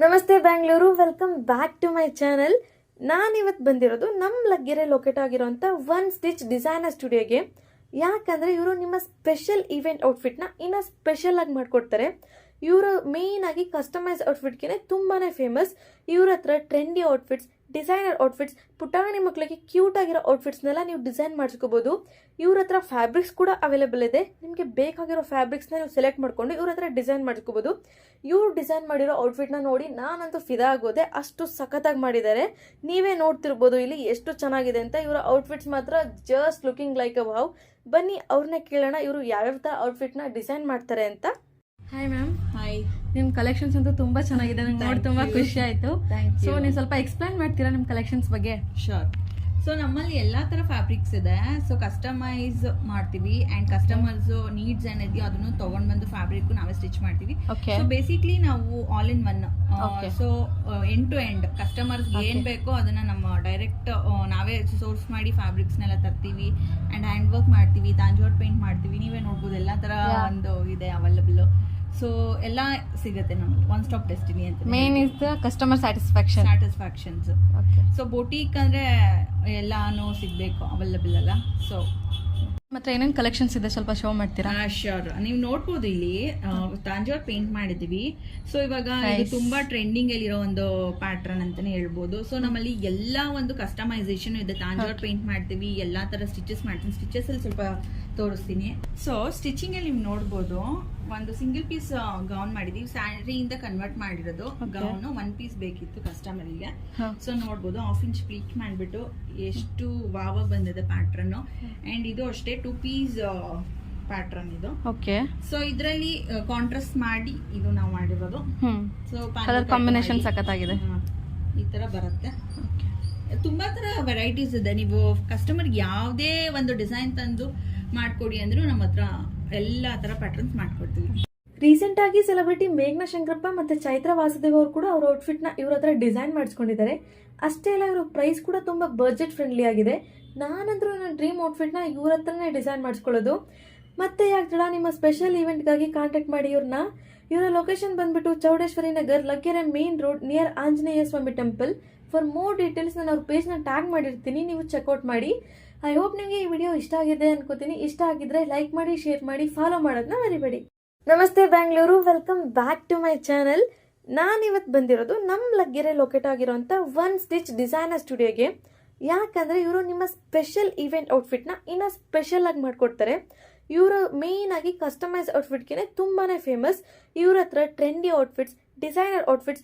ನಮಸ್ತೆ Bangalore, welcome back to my channel. ನಾನಿವತ್ತು ಬಂದಿರೋದು ನಮ್ಮ ಲಗ್ಗೆರೆ ಲೊಕೇಟ್ ಆಗಿರೋಂಥ ಒನ್ ಸ್ಟಿಚ್ ಡಿಸೈನರ್ ಸ್ಟುಡಿಯೋಗೆ. ಯಾಕಂದರೆ ಇವರು ನಿಮ್ಮ ಸ್ಪೆಷಲ್ ಈವೆಂಟ್ ಔಟ್ಫಿಟ್ನ ಇನ್ನೂ ಸ್ಪೆಷಲ್ ಆಗಿ ಮಾಡಿಕೊಡ್ತಾರೆ. ಇವರು ಮೇಯ್ನ್ ಆಗಿ ಕಸ್ಟಮೈಸ್ ಔಟ್ಫಿಟ್ಗೆ ತುಂಬಾ ಫೇಮಸ್. ಇವ್ರ ಹತ್ರ ಟ್ರೆಂಡಿ ಔಟ್ಫಿಟ್ಸ್, ಡಿಸೈನರ್ ಔಟ್ಫಿಟ್ಸ್, ಪುಟಾಣಿ ಮಕ್ಕಳಿಗೆ ಕ್ಯೂಟ್ ಆಗಿರೋ ಔಟ್ಫಿಟ್ಸ್ನೆಲ್ಲ ನೀವು ಡಿಸೈನ್ ಮಾಡಿಸ್ಕೋಬೋದು. ಇವ್ರ ಹತ್ರ ಫ್ಯಾಬ್ರಿಕ್ಸ್ ಕೂಡ ಅವೈಲೇಬಲ್ ಇದೆ. ನಿಮಗೆ ಬೇಕಾಗಿರೋ ಫ್ಯಾಬ್ರಿಕ್ಸ್ನ ನೀವು ಸೆಲೆಕ್ಟ್ ಮಾಡಿಕೊಂಡು ಇವ್ರ ಹತ್ರ ಡಿಸೈನ್ ಮಾಡಿಸ್ಕೋಬೋದು. ಇವ್ರು ಡಿಸೈನ್ ಮಾಡಿರೋ ಔಟ್ಫಿಟ್ನ ನೋಡಿ ನಾನಂತೂ ಫಿದಾ ಆಗೋದೆ, ಅಷ್ಟು ಸಖತ್ತಾಗಿ ಮಾಡಿದ್ದಾರೆ. ನೀವೇ ನೋಡ್ತಿರ್ಬೋದು ಇಲ್ಲಿ ಎಷ್ಟು ಚೆನ್ನಾಗಿದೆ ಅಂತ. ಇವರ ಔಟ್ಫಿಟ್ಸ್ ಮಾತ್ರ just looking like a wow. ಬನ್ನಿ ಅವ್ರನ್ನೇ ಕೇಳೋಣ ಇವರು ಯಾವ್ಯಾವ ಥರ ಔಟ್ಫಿಟ್ನ ಡಿಸೈನ್ ಮಾಡ್ತಾರೆ ಅಂತ. Hi ma'am. ಹಾಯ್. ನಿಮ್ಮ ಕಲೆಕ್ಷನ್ಸ್ ಅಂತೂ ತುಂಬಾ ಚೆನ್ನಾಗಿದೆ, ನಂಗೆ ನೋಡಿ ತುಂಬಾ ಖುಷಿ ಆಯ್ತು. ಸೊ ನೀವು ಸ್ವಲ್ಪ ಎಕ್ಸ್ಪ್ಲೈನ್ ಮಾಡ್ತೀರಾ ನಿಮ್ಮ ಕಲೆಕ್ಷನ್ಸ್ ಬಗ್ಗೆ? ಶೋರ್. ಸೊ ನಮ್ಮಲ್ಲಿ ಎಲ್ಲಾ ತರ ಫ್ಯಾಬ್ರಿಕ್ಸ್ ಇದೆ. ಸೊ ಕಸ್ಟಮೈಸ್ ಮಾಡ್ತೀವಿ ಅಂಡ್ ಕಸ್ಟಮರ್ಸ್ ನೀಡ್ಸ್ ಏನಿದೆಯೋ ಅದನ್ನು ತಗೊಂಡ್ ಬಂದು ಫ್ಯಾಬ್ರಿಕ್ ನಾವೇ ಸ್ಟಿಚ್ ಮಾಡ್ತೀವಿ. ಸೊ ಬೇಸಿಕ್ಲಿ ನಾವು all in one. So end to end customers ಏನ್ ಬೇಕೋ ಅದನ್ನ ನಮ್ಮ ಡೈರೆಕ್ಟ್ ನಾವೇ ಸೋರ್ಸ್ ಮಾಡಿ ಫ್ಯಾಬ್ರಿಕ್ಸ್ ನೆಲ್ಲ ತರ್ತೀವಿ ಅಂಡ್ ಹ್ಯಾಂಡ್ ವರ್ಕ್ ಮಾಡ್ತೀವಿ, ತಾಂಜೋರ್ ಪೇಂಟ್ ಮಾಡ್ತೀವಿ. ನೀವೇ ನೋಡ್ಬೋದು ಎಲ್ಲಾ ತರ ಒಂದು ಇದೆ ಅವೈಲಬಲ್. ಸೊ ಎಲ್ಲ ಸಿಗುತ್ತೆ ನಮಗೆ ಒನ್ ಸ್ಟಾಪ್ ಡೆಸ್ಟಿನಿ ಅಂತ. Main is the customer satisfactions. So boutique ಅಂದ್ರೆ ಎಲ್ಲಾನು ಸಿಗ್ಬೇಕು, ಅವೈಲಬಲ್ ಅಲ್ಲ. ಸೊ ಮತ್ತೆ ಏನೇನು ಕಲೆಕ್ಷನ್ಸ್ ಇದೆ ಸ್ವಲ್ಪ ಶೋ ಮಾಡ್ತೀರಾ? ಶ್ಯೂರ್. ನೀವು ನೋಡ್ಬೋದು ಇಲ್ಲಿ ತಾಂಜೋರ್ ಪೇಂಟ್ ಮಾಡಿದೀವಿ. ಸೊ ಇವಾಗ ಇದು ತುಂಬಾ ಟ್ರೆಂಡಿಂಗ್ ಅಲ್ಲಿರೋ ಒಂದು ಪ್ಯಾಟ್ರನ್ ಅಂತಾನೆ ಹೇಳ್ಬೋದು. ಸೊ ನಮ್ಮಲ್ಲಿ ಎಲ್ಲಾ ಒಂದು ಕಸ್ಟಮೈಸೇಷನ್ ಇದೆ. ತಾಂಜೋರ್ ಪೇಂಟ್ ಮಾಡ್ತೀವಿ, ಎಲ್ಲಾ ತರ ಸ್ಟಿಚಸ್ ಮಾಡ್ತೀನಿ. ಸ್ಟಿಚಸ್ ಅಲ್ಲಿ ಸ್ವಲ್ಪ ತೋರಿಸ್ತೀನಿ. ಸೊ ಸ್ಟಿಚಿಂಗ್ ಅಲ್ಲಿ ನೀವು ನೋಡ್ಬೋದು ಒಂದು ಸಿಂಗಲ್ ಪೀಸ್ ಗೌನ್ ಮಾಡಿದೀವಿ. ಸ್ಯಾರಿಯಿಂದ ಕನ್ವರ್ಟ್ ಮಾಡಿರೋದು ಗೌನ್. ಒನ್ ಪೀಸ್ ಬೇಕಿತ್ತು ಕಸ್ಟಮರ್ಗೆ. ಸೊ ನೋಡ್ಬೋದು ಹಾಫ್ ಇಂಚ್ ಪ್ಲೀಟ್ ಮಾಡ್ಬಿಟ್ಟು ಎಷ್ಟು ವಾವ್ ಬಂದಿದೆ ಪ್ಯಾಟ್ರನ್. ಅಂಡ್ ಇದು ಅಷ್ಟೇ 2 ಪೀಸ್ ಪ್ಯಾಟ್ರನ್ ಇದು. ಓಕೆ. ಸೊ ಇದರಲ್ಲಿ ಕಾಂಟ್ರಾಸ್ಟ್ ಮಾಡಿ ಇದು ನಾವು ಮಾಡಿರೋದು. ಸೊ ಕಲರ್ ಕಾಂಬಿನೇಷನ್ ಸಖತ್ತಾಗಿದೆ. ಈ ತರ ಬರುತ್ತೆ. ತುಂಬಾ ತರ ವೆರೈಟೀಸ್ ಇದೆ. ನೀವು ಕಸ್ಟಮರ್ ಯಾವುದೇ ಒಂದು ಡಿಸೈನ್ ತಂದು ಮಾಡ್ಕೊಡಿ ಅಂದ್ರೂ ನಮ್ಮ ಹತ್ರ ಎಲ್ಲಾ ತರ ಪ್ಯಾಟರ್ನ್ಸ್ ಮಾಡ್ಕೊಡ್ತೀವಿ. ರೀಸೆಂಟ್ ಆಗಿ ಸೆಲೆಬ್ರಿಟಿ ಮೇಘ್ನಾ ಶಂಕರಪ್ಪ ಮತ್ತೆ ಚೈತ್ರ ವಾಸುದೇವ್ ಅವರು ಕೂಡ ಅವ್ರ ಔಟ್ಫಿಟ್ ನ ಇವ್ರ ಹತ್ರ ಡಿಸೈನ್ ಮಾಡಿಸ್ಕೊಂಡಿದ್ದಾರೆ. ಅಷ್ಟೇ ಅಲ್ಲ, ಇವ್ರ ಪ್ರೈಸ್ ಕೂಡ ತುಂಬಾ ಬಜೆಟ್ ಫ್ರೆಂಡ್ಲಿ ಆಗಿದೆ. ನಾನಂದ್ರೂ ನನ್ನ ಡ್ರೀಮ್ ಔಟ್ಫಿಟ್ ನ ಇವ್ರ ಹತ್ರನೇ ಡಿಸೈನ್ ಮಾಡಿಸ್ಕೊಳ್ಳೋದು. ಮತ್ತೆ ಯಾಕೆ ಜಡ, ನಿಮ್ಮ ಸ್ಪೆಷಲ್ ಇವೆಂಟ್ಗಾಗಿ ಕಾಂಟ್ಯಾಕ್ಟ್ ಮಾಡಿ ಇವ್ರನ್ನ. ಇವರ ಲೊಕೇಶನ್ ಬಂದ್ಬಿಟ್ಟು Chowdeshwari Nagar, Laggere main road, near Anjaneya Swami temple. For more details ನಾನು ಅವ್ರ ಪೇಜ್ನ ಟ್ಯಾಗ್ ಮಾಡಿರ್ತೀನಿ, ನೀವು ಚೆಕ್ಔಟ್ ಮಾಡಿ. ಐ ಹೋಪ್ ನಿಮಗೆ ಈ ವಿಡಿಯೋ ಇಷ್ಟ ಆಗಿದೆ ಅನ್ಕೋತೀನಿ. ಇಷ್ಟ ಆಗಿದ್ರೆ ಲೈಕ್ ಮಾಡಿ, ಶೇರ್ ಮಾಡಿ, ಫಾಲೋ ಮಾಡೋದನ್ನ ಮರಿಬೇಡಿ. ನಮಸ್ತೆ Bangalore, welcome back to my channel. ನಾನಿವತ್ತು ಬಂದಿರೋದು ನಮ್ಮ ಲಗ್ಗೆರೆ ಲೊಕೇಟ್ ಆಗಿರೋಂಥ ಒನ್ ಸ್ಟಿಚ್ ಡಿಸೈನರ್ ಸ್ಟುಡಿಯೋಗೆ. ಯಾಕಂದರೆ ಇವರು ನಿಮ್ಮ ಸ್ಪೆಷಲ್ ಈವೆಂಟ್ ಔಟ್ಫಿಟ್ನ ಇನ್ನೂ ಸ್ಪೆಷಲ್ ಆಗಿ ಮಾಡಿಕೊಡ್ತಾರೆ. ಇವರು ಮೇಯ್ನ್ ಆಗಿ ಕಸ್ಟಮೈಸ್ ಔಟ್ಫಿಟ್ಗೆ ತುಂಬಾ ಫೇಮಸ್. ಇವ್ರ ಹತ್ರ ಟ್ರೆಂಡಿ ಔಟ್ಫಿಟ್ಸ್, ಡಿಸೈನರ್ ಔಟ್ಫಿಟ್ಸ್,